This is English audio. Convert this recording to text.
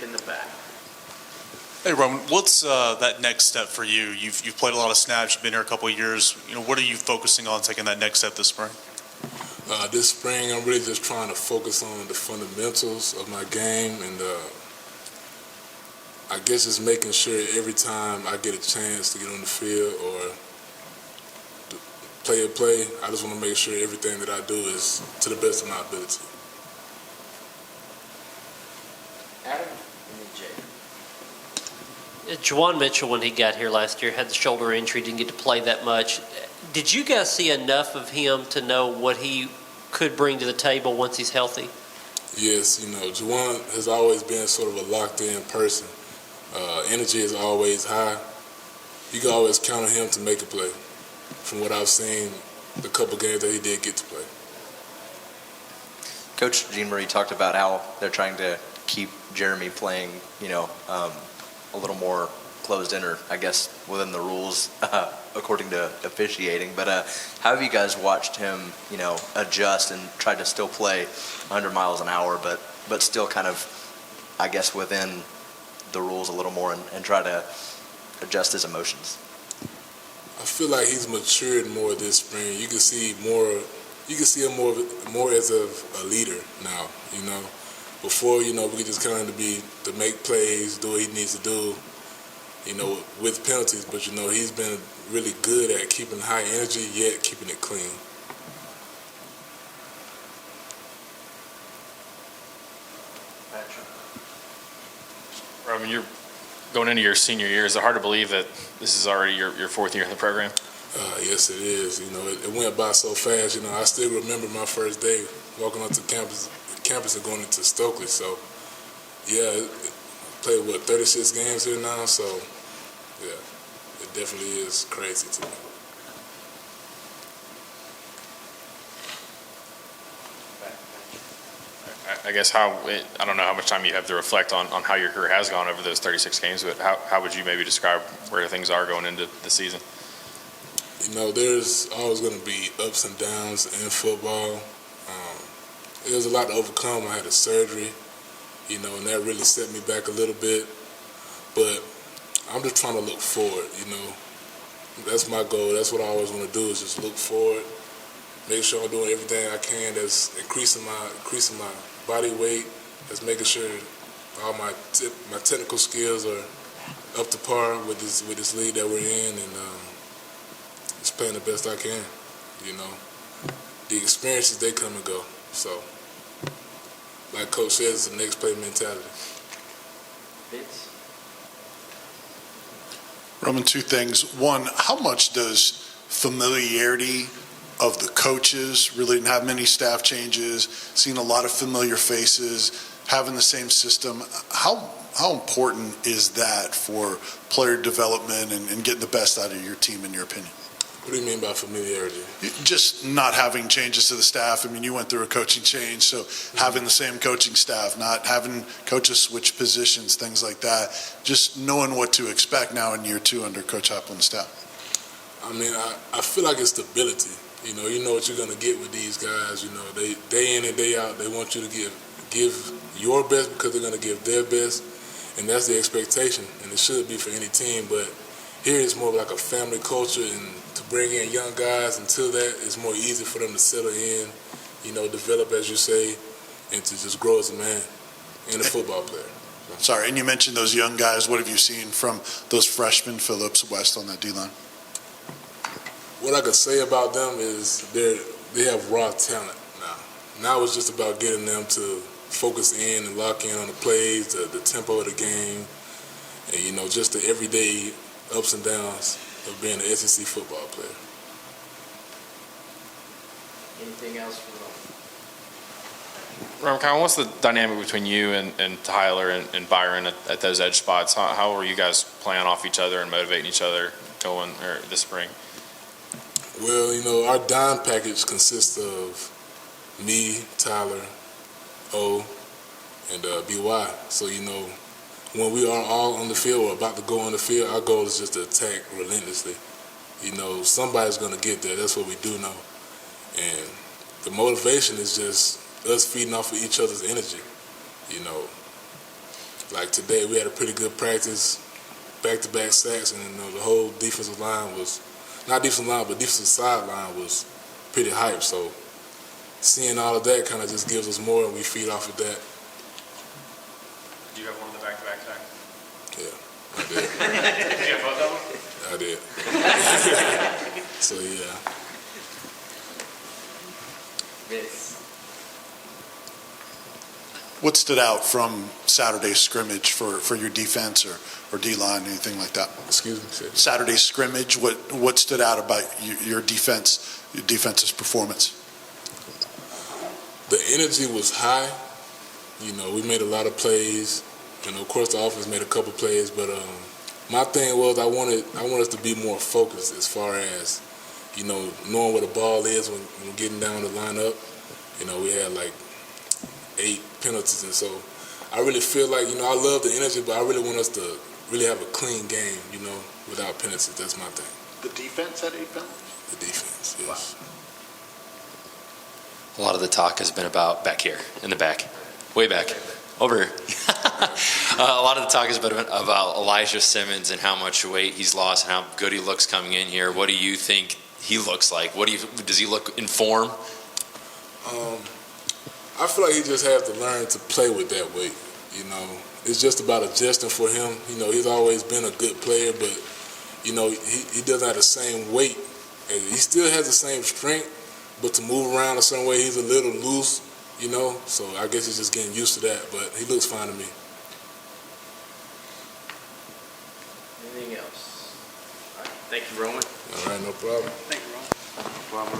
in the back. Hey, Roman, what's that next step for you? You've played a lot of snaps. You've been here a couple of years. What are you focusing on taking that next step this spring? This spring, I'm really just trying to focus on the fundamentals of my game, and I guess just making sure every time I get a chance to get on the field or to play a play, I just want to make sure everything that I do is to the best of my ability. Adam and then Jay. Juwan Mitchell, when he got here last year, had the shoulder injury, didn't get to play that much. Did you guys see enough of him to know what he could bring to the table once he's healthy? Yes, Juwan has always been sort of a locked-in person. Energy is always high. You can always count on him to make a play. From what I've seen, the couple games that he did get to play. Coach Gene Murray talked about how they're trying to keep Jeremy playing, a little more closed in, or I guess within the rules according to officiating. But how have you guys watched him, adjust and try to still play 100 miles an hour, but still kind of, I guess, within the rules a little more and try to adjust his emotions? I feel like he's matured more this spring. You can see more. You can see him more as a leader now. Before we could just kind of to make plays, do what he needs to do, with penalties. But he's been really good at keeping high energy yet keeping it clean. Roman, you're going into your senior year. Is it hard to believe that this is already your fourth year in the program? Yes, it is. It went by so fast. I still remember my first day walking onto campus and going into Stokely. So, yeah, played 36 games here now. So, yeah, it definitely is crazy to me. I guess I don't know how much time you have to reflect on how your career has gone over those 36 games, but how would you maybe describe where things are going into the season? There's always going to be ups and downs in football. There's a lot to overcome. I had a surgery, and that really set me back a little bit. But I'm just trying to look forward, That's my goal. That's what I always want to do, is just look forward, make sure I'm doing everything I can that's increasing my body weight, that's making sure all my technical skills are up to par with this league that we're in, and just playing the best I can. The experiences, they come and go. So, like Coach says, it's the next play mentality. Roman, two things. One, how much does familiarity of the coaches, really didn't have many staff changes, seeing a lot of familiar faces, having the same system, how important is that for player development and getting the best out of your team, in your opinion? What do you mean by familiarity? Just not having changes to the staff. I mean, you went through a coaching change, so having the same coaching staff, not having coaches switch positions, things like that. Just knowing what to expect now in year two under Coach Hopland's staff. I mean, I feel like it's stability. You know what you're going to get with these guys. They day in and day out, they want you to give your best because they're going to give their best, and that's the expectation, and it should be for any team. But here it's more like a family culture, and to bring in young guys until that, it's more easy for them to settle in, develop, as you say, and to just grow as a man and a football player. Sorry, and you mentioned those young guys. What have you seen from those freshmen, Phillips, West, on that D-line? What I could say about them is they have raw talent now. Now it's just about getting them to focus in and lock in on the plays, the tempo of the game, and just the everyday ups and downs of being an SEC football player. Anything else for Roman, what's the dynamic between you and Tyler and Byron at those edge spots? How are you guys playing off each other and motivating each other this spring? Well, our dime package consists of me, Tyler, O, and BY. So, when we are all on the field or about to go on the field, our goal is just to attack relentlessly. Somebody's going to get there. That's what we do know. And the motivation is just us feeding off of each other's energy. Like today, we had a pretty good practice, back-to-back sacks, and the whole defensive line was, not defensive line, but defensive sideline was pretty hyped. So seeing all of that kind of just gives us more, and we feed off of that. Do you have one of the back-to-back sacks? Yeah, I did. Do you have both of them? I did. So, yeah. Vince? What stood out from Saturday's scrimmage for your defense or D-line, anything like that? Excuse me? Say it. Saturday's scrimmage, what stood out about your defense's performance? The energy was high. You know, we made a lot of plays. And of course, the offense made a couple plays. But my thing was I wanted us to be more focused as far as, you know, knowing where the ball is when getting down the lineup. You know, we had like 8 penalties, and so I really feel like, you know, I love the energy, but I really want us to really have a clean game, you know, without penalties. That's my thing. The defense had 8 penalties? The defense, yes. A lot of the talk has been about back here, in the back, way back, over here. A lot of the talk has been about Elijah Simmons and how much weight he's lost and how good he looks coming in here. What do you think he looks like? Does he look in form? I feel like he just has to learn to play with that weight. You know, it's just about adjusting for him. You know, he's always been a good player, but you know, he doesn't have the same weight. And he still has the same strength, but to move around a certain way, he's a little loose. You know, so I guess he's just getting used to that. But he looks fine to me. Anything else? All right. Thank you, Roman. All right, no problem. Thank you, Roman.